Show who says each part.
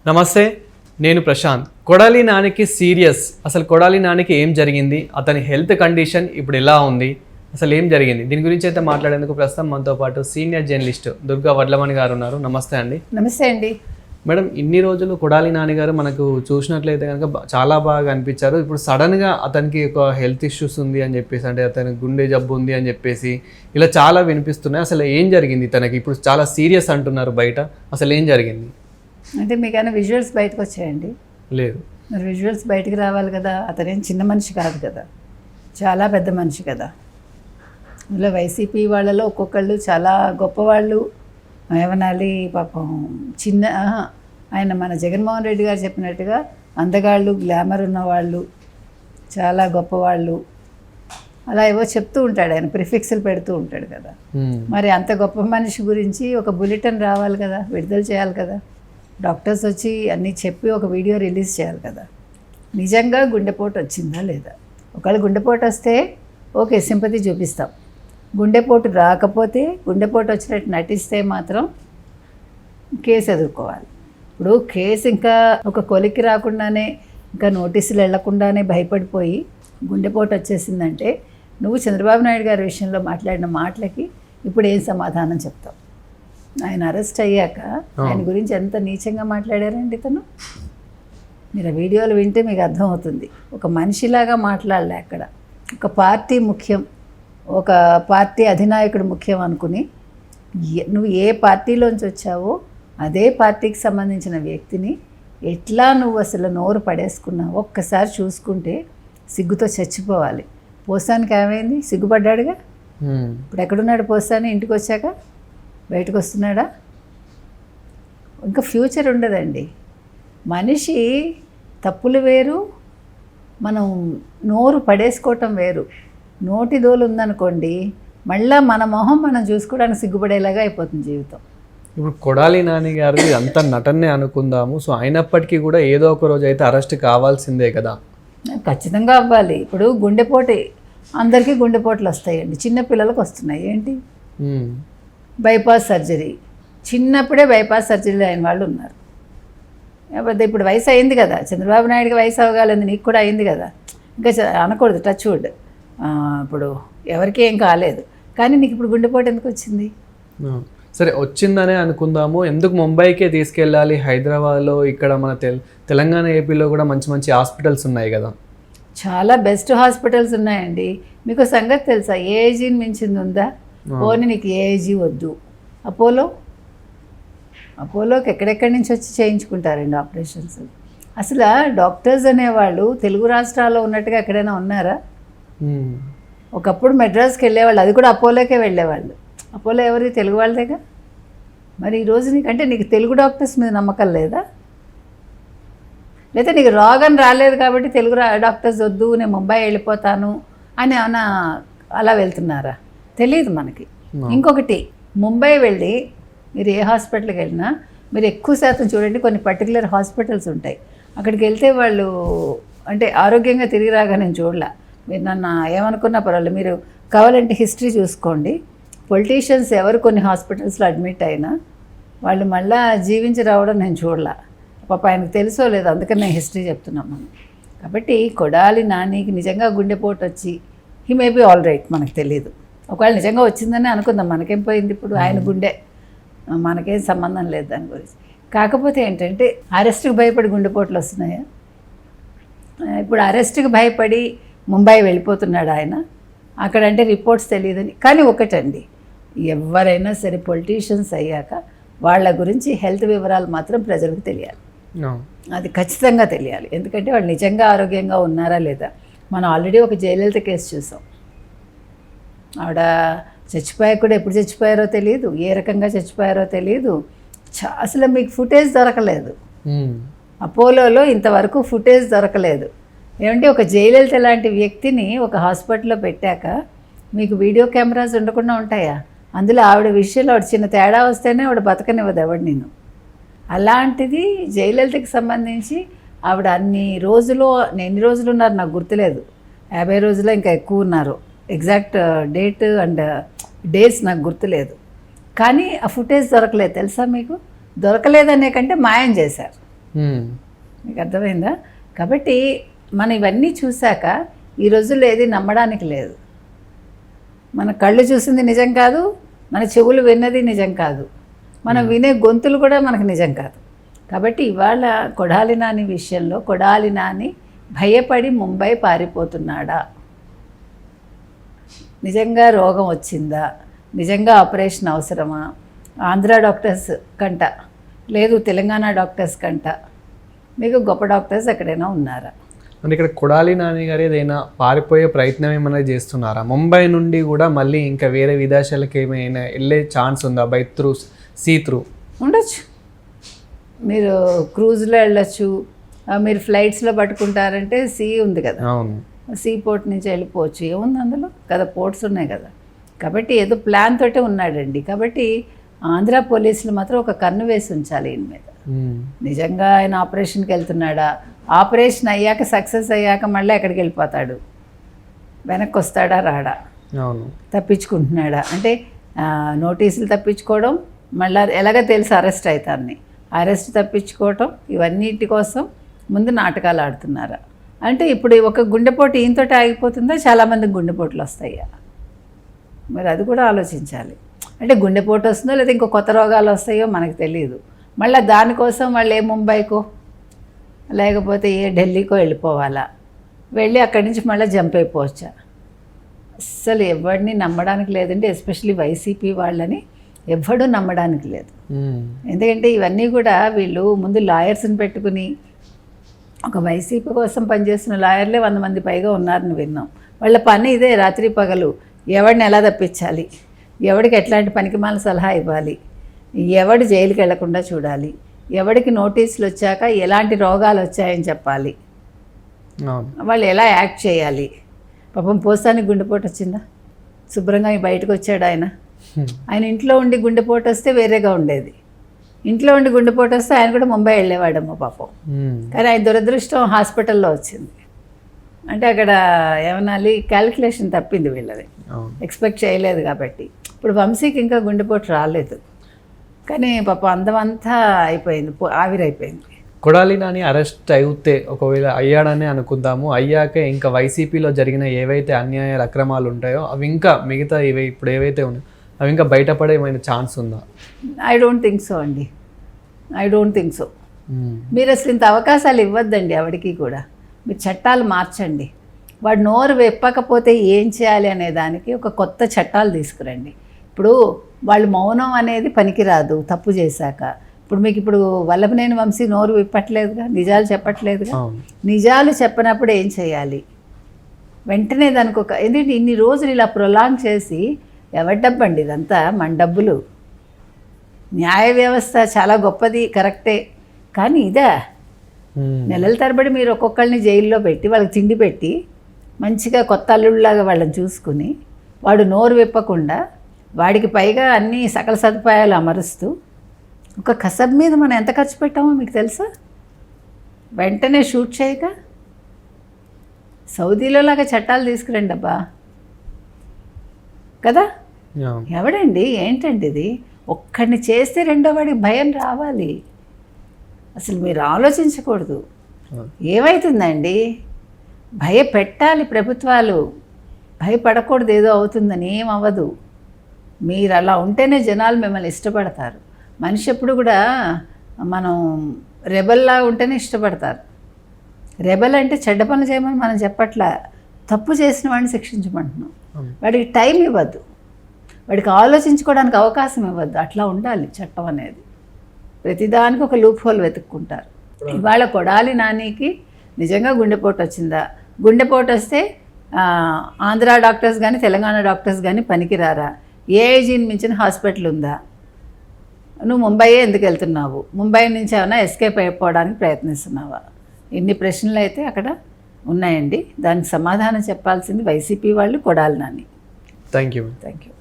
Speaker 1: నమస్తే, నేను ప్రశాంత్. కొడాలి నానికి సీరియస్. అసలు కొడాలి నానికి ఏం జరిగింది, అతని హెల్త్ కండిషన్ ఇప్పుడు ఎలా ఉంది, అసలు ఏం జరిగింది, దీని గురించి అయితే మాట్లాడేందుకు ప్రస్తుతం మనతో పాటు సీనియర్ జర్నలిస్ట్ దుర్గా వడ్లమణి గారు ఉన్నారు. నమస్తే అండి.
Speaker 2: నమస్తే అండి.
Speaker 1: మేడం, ఇన్ని రోజులు కొడాలి నాని గారు మనకు చూసినట్లయితే కనుక చాలా బాగా అనిపించారు. ఇప్పుడు సడన్గా అతనికి ఒక హెల్త్ ఇష్యూస్ ఉంది అని చెప్పేసి, అంటే అతనికి గుండె జబ్బు ఉంది అని చెప్పేసి ఇలా చాలా వినిపిస్తున్నాయి. అసలు ఏం జరిగింది తనకి? ఇప్పుడు చాలా సీరియస్ అంటున్నారు బయట. అసలు ఏం జరిగింది
Speaker 2: అంటే మీకైనా విజువల్స్ బయటకు వచ్చాయండి?
Speaker 1: లేదు.
Speaker 2: మరి విజువల్స్ బయటకు రావాలి కదా. అతనేం చిన్న మనిషి కాదు కదా, చాలా పెద్ద మనిషి కదా. ఇలా వైసీపీ వాళ్ళలో ఒక్కొక్కళ్ళు చాలా గొప్పవాళ్ళు ఏమనాలి పాపం. ఆయన మన జగన్మోహన్ రెడ్డి గారు చెప్పినట్టుగా అందగాళ్ళు, గ్లామర్ ఉన్నవాళ్ళు, చాలా గొప్పవాళ్ళు, అలా ఏవో చెప్తూ ఉంటాడు ఆయన, ప్రిఫిక్స్లు పెడుతూ ఉంటాడు కదా. మరి అంత గొప్ప మనిషి గురించి ఒక బులెటిన్ రావాలి కదా, విడుదల చేయాలి కదా. డాక్టర్స్ వచ్చి అన్నీ చెప్పి ఒక వీడియో రిలీజ్ చేయాలి కదా. నిజంగా గుండెపోటు వచ్చిందా లేదా? ఒకవేళ గుండెపోటు వస్తే ఓకే, సింపతి చూపిస్తాం. గుండెపోటు రాకపోతే, గుండెపోటు వచ్చినట్టు నటిస్తే మాత్రం కేసు ఎదుర్కోవాలి. ఇప్పుడు కేసు ఇంకా ఒక కొలిక్కి రాకుండానే, ఇంకా నోటీసులు వెళ్లకుండానే భయపడిపోయి గుండెపోటు వచ్చేసిందంటే నువ్వు చంద్రబాబు నాయుడు గారి విషయంలో మాట్లాడిన మాటలకి ఇప్పుడు ఏం సమాధానం చెప్తావు? ఆయన అరెస్ట్ అయ్యాక ఆయన గురించి ఎంత నీచంగా మాట్లాడారండి తను. మీరు ఆ వీడియోలు వింటే మీకు అర్థమవుతుంది. ఒక మనిషిలాగా మాట్లాడలే అక్కడ. ఒక పార్టీ ముఖ్యం, ఒక పార్టీ అధినాయకుడు ముఖ్యం అనుకుని నువ్వు ఏ పార్టీలోంచి వచ్చావో అదే పార్టీకి సంబంధించిన వ్యక్తిని ఎట్లా నువ్వు అసలు నోరు పడేసుకున్నావు ఒక్కసారి చూసుకుంటే సిగ్గుతో చచ్చిపోవాలి. పోసానికి ఏమైంది? సిగ్గుపడ్డాడుగా. ఇప్పుడు ఎక్కడున్నాడు పోసాని? ఇంటికి వచ్చాక బయటకు వస్తున్నాడా? ఇంకా ఫ్యూచర్ ఉండదండి. మనిషి తప్పులు వేరు, మనం నోరు పడేసుకోవటం వేరు. నోటి దోలు ఉందనుకోండి, మళ్ళీ మన మొహం మనం చూసుకోవడానికి సిగ్గుపడేలాగా అయిపోతుంది జీవితం.
Speaker 1: ఇప్పుడు కొడాలి నాని గారు అంత నటనే అనుకుందాము. సో అయినప్పటికీ కూడా ఏదో ఒక రోజు అయితే అరెస్ట్ కావాల్సిందే కదా.
Speaker 2: ఖచ్చితంగా అవ్వాలి. ఇప్పుడు గుండెపోటు అందరికీ గుండెపోట్లు వస్తాయండి, చిన్నపిల్లలకు వస్తున్నాయి. ఏంటి? బైపాస్ సర్జరీ, చిన్నప్పుడే బైపాస్ సర్జరీలు అయిన వాళ్ళు ఉన్నారు. లేకపోతే ఇప్పుడు వయసు అయింది కదా, చంద్రబాబు నాయుడుకి వయసు అవ్వగలింది, నీకు కూడా అయింది కదా. ఇంకా అనకూడదు టచ్ వుడ్. ఇప్పుడు ఎవరికి ఏం కాలేదు, కానీ నీకు ఇప్పుడు గుండెపోటు ఎందుకు వచ్చింది?
Speaker 1: సరే, వచ్చిందనే అనుకుందాము. ఎందుకు ముంబైకే తీసుకెళ్ళాలి? హైదరాబాద్లో, ఇక్కడ మన తెలంగాణ, ఏపీలో కూడా మంచి మంచి హాస్పిటల్స్ ఉన్నాయి కదా.
Speaker 2: చాలా బెస్ట్ హాస్పిటల్స్ ఉన్నాయండి. మీకు సంగతి తెలుసా? ఏజీని మించింది ఉందా? పోనీ నీకు ఏజీ వద్దు, అపోలోకి ఎక్కడెక్కడి నుంచి వచ్చి చేయించుకుంటారండి ఆపరేషన్స్. అసలు డాక్టర్స్ అనేవాళ్ళు తెలుగు రాష్ట్రాల్లో ఉన్నట్టుగా ఎక్కడైనా ఉన్నారా? ఒకప్పుడు మెడ్రాస్కి వెళ్ళేవాళ్ళు, అది కూడా అపోలోకే వెళ్ళేవాళ్ళు. అపోలో ఎవరి? తెలుగు వాళ్ళదేగా. మరి ఈరోజు నీకంటే నీకు తెలుగు డాక్టర్స్ మీద నమ్మకం లేదా? లేదా నీకు రోగం రాలేదు కాబట్టి తెలుగు డాక్టర్స్ వద్దు, నేను ముంబై వెళ్ళిపోతాను అని ఏమన్నా అలా వెళ్తున్నారా? తెలియదు మనకి. ఇంకొకటి, ముంబై వెళ్ళి మీరు ఏ హాస్పిటల్కి వెళ్ళినా మీరు ఎక్కువ శాతం చూడండి, కొన్ని పర్టికులర్ హాస్పిటల్స్ ఉంటాయి. అక్కడికి వెళ్తే వాళ్ళు అంటే ఆరోగ్యంగా తిరిగి రాగా నేను చూడలే. మీరు నన్ను ఏమనుకున్నా పర్వాలేదు, మీరు కావాలంటే హిస్టరీ చూసుకోండి. పొలిటీషియన్స్ ఎవరు కొన్ని హాస్పిటల్స్లో అడ్మిట్ అయినా వాళ్ళు మళ్ళీ జీవించి రావడం నేను చూడలే. పాప ఆయనకు తెలుసో లేదు, అందుకని నేను హిస్టరీ చెప్తున్నాం మనం. కాబట్టి కొడాలి నానికి నిజంగా గుండెపోటు వచ్చి he may be all right, మనకు తెలియదు. ఒకవేళ నిజంగా వచ్చిందని అనుకుందాం, మనకేం పోయింది ఇప్పుడు? ఆయన గుండె, మనకేం సంబంధం లేదు దాని గురించి. కాకపోతే ఏంటంటే అరెస్ట్కి భయపడి గుండెపోట్లు వస్తున్నాయా? ఇప్పుడు అరెస్ట్కి భయపడి ముంబై వెళ్ళిపోతున్నాడు ఆయన. అక్కడంటే రిపోర్ట్స్ తెలియదని. కానీ ఒకటండి, ఎవరైనా సరే పొలిటీషియన్స్ అయ్యాక వాళ్ళ గురించి హెల్త్ వివరాలు మాత్రం ప్రజలకు తెలియాలి. అది ఖచ్చితంగా తెలియాలి. ఎందుకంటే వాళ్ళు నిజంగా ఆరోగ్యంగా ఉన్నారా లేదా. మనం ఆల్రెడీ ఒక జయలలిత కేసు చూసాం. ఆవిడ చచ్చిపోయాక కూడా ఎప్పుడు చచ్చిపోయారో తెలియదు, ఏ రకంగా చచ్చిపోయారో తెలియదు. అసలు మీకు ఫుటేజ్ దొరకలేదు. అపోలోలో ఇంతవరకు ఫుటేజ్ దొరకలేదు. ఏమంటే ఒక జయలలిత లాంటి వ్యక్తిని ఒక హాస్పిటల్లో పెట్టాక మీకు వీడియో కెమెరాస్ ఉండకుండా ఉంటాయా? అందులో ఆవిడ విషయంలో ఆవిడ చిన్న తేడా వస్తేనే ఆవిడ బతకనివ్వదు ఎవడు నేను. అలాంటిది జయలలితకి సంబంధించి ఆవిడ అన్ని రోజులు, ఎన్ని రోజులు ఉన్నారు నాకు గుర్తులేదు, 50 రోజులు ఇంకా ఎక్కువ ఉన్నారు. ఎగ్జాక్ట్ డేట్ అండ్ డేస్ నాకు గుర్తులేదు. కానీ ఆ ఫుటేజ్ దొరకలేదు. తెలుసా మీకు? దొరకలేదనే కంటే మాయం చేశారు. మీకు అర్థమైందా? కాబట్టి మనం ఇవన్నీ చూశాక ఈ రోజుల్లో ఏది నమ్మడానికి లేదు. మన కళ్ళు చూసింది నిజం కాదు, మన చెవులు విన్నది నిజం కాదు, మనం వినే గొంతులు కూడా మనకు నిజం కాదు. కాబట్టి ఇవాళ కొడాలి నాని విషయంలో కొడాలి నాని భయపడి ముంబై పారిపోతున్నాడా, నిజంగా రోగం వచ్చిందా, నిజంగా ఆపరేషన్ అవసరమా, ఆంధ్ర డాక్టర్స్ కంట లేదు తెలంగాణ డాక్టర్స్ కంట మీకు గొప్ప డాక్టర్స్ ఎక్కడైనా ఉన్నారా?
Speaker 1: అంటే ఇక్కడ కొడాలి నాని గారు ఏదైనా పారిపోయే ప్రయత్నం ఏమైనా చేస్తున్నారా? ముంబై నుండి కూడా మళ్ళీ ఇంకా వేరే విదేశాలకు ఏమైనా వెళ్ళే ఛాన్స్ ఉందా? బై త్రూ సీ త్రూ
Speaker 2: ఉండొచ్చు, మీరు క్రూజ్లో వెళ్ళొచ్చు, మీరు ఫ్లైట్స్లో పట్టుకుంటారంటే సీ ఉంది కదా,
Speaker 1: అవును,
Speaker 2: సీ పోర్ట్ నుంచి వెళ్ళిపోవచ్చు, ఏముంది అందులో కదా, పోర్ట్స్ ఉన్నాయి కదా. కాబట్టి ఏదో ప్లాన్ తోటే ఉన్నాడండి. కాబట్టి ఆంధ్ర పోలీసులు మాత్రం ఒక కన్ను వేసి ఉంచాలి ఈయన మీద. నిజంగా ఆయన ఆపరేషన్కి వెళ్తున్నాడా, ఆపరేషన్ అయ్యాక సక్సెస్ అయ్యాక మళ్ళీ ఎక్కడికి వెళ్ళిపోతాడు, వెనక్కి వస్తాడా రాడా,
Speaker 1: అవును,
Speaker 2: తప్పించుకుంటున్నాడా అంటే నోటీసులు తప్పించుకోవడం, మళ్ళీ ఎలాగ తెలుసు అరెస్ట్ అవుతారని, అరెస్ట్ తప్పించుకోవటం, ఇవన్నిటి కోసం ముందు నాటకాలు ఆడుతున్నారా? అంటే ఇప్పుడు ఒక గుండెపోటు ఈయనతోటి ఆగిపోతుందా, చాలామందికి గుండెపోట్లు వస్తాయా? మరి అది కూడా ఆలోచించాలి. అంటే గుండెపోటు వస్తుందో లేదా ఇంకో కొత్త రోగాలు వస్తాయో మనకు తెలియదు. మళ్ళీ దానికోసం వాళ్ళు ఏ ముంబైకో లేకపోతే ఏ ఢిల్లీకో వెళ్ళిపోవాలా, వెళ్ళి అక్కడి నుంచి మళ్ళీ జంప్ అయిపోవచ్చా? అస్సలు ఎవరిని నమ్మడానికి లేదండి. ఎస్పెషలీ వైసీపీ వాళ్ళని ఎవ్వడూ నమ్మడానికి లేదు. ఎందుకంటే ఇవన్నీ కూడా వీళ్ళు ముందు లాయర్స్ని పెట్టుకుని, ఒక వైసీపీ కోసం పనిచేస్తున్న లాయర్లే 100 మంది పైగా ఉన్నారని విన్నాం. వాళ్ళ పని ఇదే, రాత్రి పగలు ఎవడిని ఎలా తప్పించాలి, ఎవడికి ఎట్లాంటి పనికిమాల సలహా ఇవ్వాలి, ఎవడు జైలుకి వెళ్లకుండా చూడాలి, ఎవడికి నోటీసులు వచ్చాక ఎలాంటి రోగాలు వచ్చాయని చెప్పాలి, వాళ్ళు ఎలా యాక్ట్ చేయాలి. పాపం పోస్తానికి గుండెపోటు వచ్చిందా, శుభ్రంగా బయటకు వచ్చాడు ఆయన. ఆయన ఇంట్లో ఉండి గుండెపోటు వస్తే వేరేగా ఉండేది, ఇంట్లో ఉండి గుండెపోటు వస్తే ఆయన కూడా ముంబై వెళ్ళేవాడమ్మో పాపం. కానీ ఆయన దురదృష్టం హాస్పిటల్లో వచ్చింది. అంటే అక్కడ ఏమనాలి, క్యాలిక్యులేషన్ తప్పింది వీళ్ళది, ఎక్స్పెక్ట్ చేయలేదు. కాబట్టి ఇప్పుడు వంశీకి ఇంకా గుండెపోటు రాలేదు, కానీ పాపం అందమంతా అయిపోయింది, ఆవిరైపోయింది.
Speaker 1: కొడాలి నాని అరెస్ట్ అయితే ఒకవేళ అయ్యాడని అనుకుందాము, అయ్యాక ఇంకా వైసీపీలో జరిగిన ఏవైతే అన్యాయాలు అక్రమాలు ఉంటాయో అవి ఇంకా మిగతా ఇప్పుడు ఏవైతే ఉన్నాయో అవి ఇంకా బయటపడే ఏమైనా ఛాన్స్ ఉందా?
Speaker 2: ఐ డోంట్ థింక్ సో అండి, ఐ డోంట్ థింక్ సో. మీరు అసలు ఇంత అవకాశాలు ఇవ్వద్దండి ఎవరికి కూడా. మీరు చట్టాలు మార్చండి. వాడు నోరు వెప్పకపోతే ఏం చేయాలి అనే దానికి ఒక కొత్త చట్టాలు తీసుకురండి. ఇప్పుడు వాళ్ళు మౌనం అనేది పనికిరాదు తప్పు చేశాక. ఇప్పుడు మీకు ఇప్పుడు వల్లభనేని వంశీ నోరు విప్పట్లేదుగా, నిజాలు చెప్పట్లేదుగా. నిజాలు చెప్పినప్పుడు ఏం చేయాలి, వెంటనే దానికి ఒక, ఎందుకంటే ఇన్ని రోజులు ఇలా ప్రొలాంగ్ చేసి ఎవరి డబ్బు అండి ఇదంతా, మన డబ్బులు. న్యాయ వ్యవస్థ చాలా గొప్పది, కరెక్టే, కానీ ఇదే నెలల తరబడి మీరు ఒక్కొక్కరిని జైల్లో పెట్టి వాళ్ళకి తిండి పెట్టి మంచిగా కొత్త అల్లుళ్ళలాగా వాళ్ళని చూసుకుని వాడు నోరు విప్పకుండా వాడికి పైగా అన్ని సకల సదుపాయాలు అమరుస్తూ ఒక కసబ్ మీద మనం ఎంత ఖర్చు పెట్టామో మీకు తెలుసా? వెంటనే షూట్ చేయక సౌదీలో లాగా చట్టాలు తీసుకురండి అబ్బా కదా. ఎవడండి ఏంటండి ఇది, ఒక్కడిని చేస్తే రెండో వాడికి భయం రావాలి. అసలు మీరు ఆలోచించకూడదు. ఏమవుతుందండి, భయపెట్టాలి ప్రభుత్వాలు, భయపడకూడదు ఏదో అవుతుందని. ఏం అవ్వదు. మీరు అలా ఉంటేనే జనాలు మిమ్మల్ని ఇష్టపడతారు. మనిషి ఎప్పుడు కూడా మనం రెబల్లా ఉంటేనే ఇష్టపడతారు. రెబల్ అంటే చెడ్డ పనులు చేయమని మనం చెప్పట్లా, తప్పు చేసిన వాడిని శిక్షించమంటున్నాం. వాడికి టైం ఇవ్వద్దు, వాడికి ఆలోచించుకోవడానికి అవకాశం ఇవ్వద్దు. అట్లా ఉండాలి చట్టం అనేది. ప్రతిదానికి ఒక లూప్ హోల్ వెతుక్కుంటారు. ఇవాళ కొడాలి నానికి నిజంగా గుండెపోటు వచ్చిందా, గుండెపోటు వస్తే ఆంధ్ర డాక్టర్స్ కానీ తెలంగాణ డాక్టర్స్ కానీ పనికిరారా, ఏఐజీని మించిన హాస్పిటల్ ఉందా, నువ్వు ముంబైయే ఎందుకు వెళ్తున్నావు, ముంబై నుంచి ఏమైనా ఎస్కేప్ అయిపోవడానికి ప్రయత్నిస్తున్నావా, ఇన్ని ప్రశ్నలు అయితే అక్కడ ఉన్నాయండి. దానికి సమాధానం చెప్పాల్సింది వైసీపీ వాళ్ళు, Kodali Nani.
Speaker 1: Thank you.
Speaker 2: Thank you.